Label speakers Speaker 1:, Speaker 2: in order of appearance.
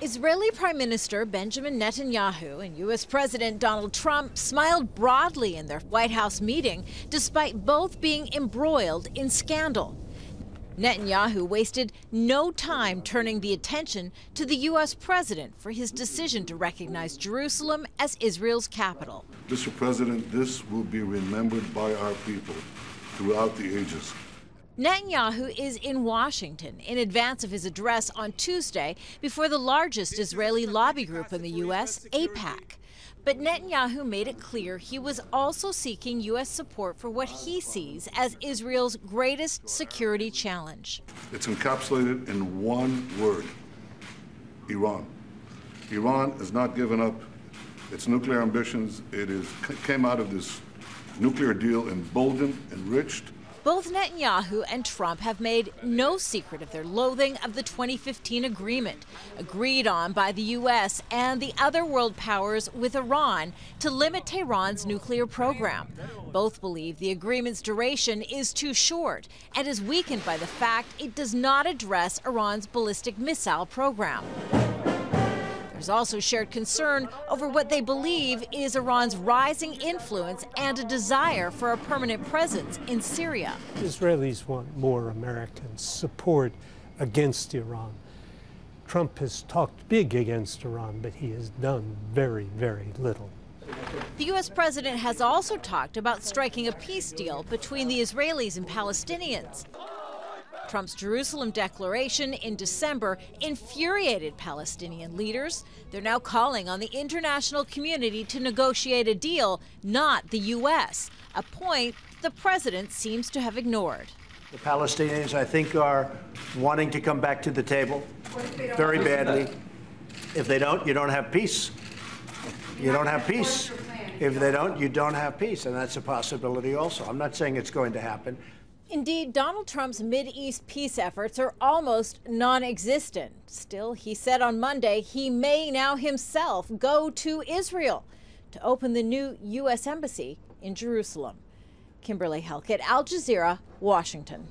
Speaker 1: Israeli Prime Minister Benjamin Netanyahu and U.S. President Donald Trump smiled broadly in their White House meeting, despite both being embroiled in scandal. Netanyahu wasted no time turning the attention to the U.S. president for his decision to recognize Jerusalem as Israel's capital.
Speaker 2: Mr. President, this will be remembered by our people throughout the ages.
Speaker 1: Netanyahu is in Washington in advance of his address on Tuesday before the largest Israeli lobby group in the U.S., AIPAC. But Netanyahu made it clear he was also seeking U.S. support for what he sees as Israel's greatest security challenge.
Speaker 2: It's encapsulated in one word: Iran. Iran has not given up its nuclear ambitions. It came out of this nuclear deal emboldened, enriched.
Speaker 1: Both Netanyahu and Trump have made no secret of their loathing of the 2015 agreement, agreed on by the U.S. and the other world powers with Iran to limit Tehran's nuclear program. Both believe the agreement's duration is too short and is weakened by the fact it does not address Iran's ballistic missile program. There's also shared concern over what they believe is Iran's rising influence and a desire for a permanent presence in Syria.
Speaker 3: Israelis want more American support against Iran. Trump has talked big against Iran, but he has done very, very little.
Speaker 1: The U.S. president has also talked about striking a peace deal between the Israelis and Palestinians. Trump's Jerusalem declaration in December infuriated Palestinian leaders. They're now calling on the international community to negotiate a deal, not the U.S., a point the president seems to have ignored.
Speaker 4: The Palestinians, I think, are wanting to come back to the table very badly. If they don't, you don't have peace. You don't have peace. If they don't, you don't have peace, and that's a possibility also. I'm not saying it's going to happen.
Speaker 1: Indeed, Donald Trump's Mideast peace efforts are almost non-existent. Still, he said on Monday he may now himself go to Israel to open the new U.S. embassy in Jerusalem. Kimberly, Halkett, Al Jazeera, Washington.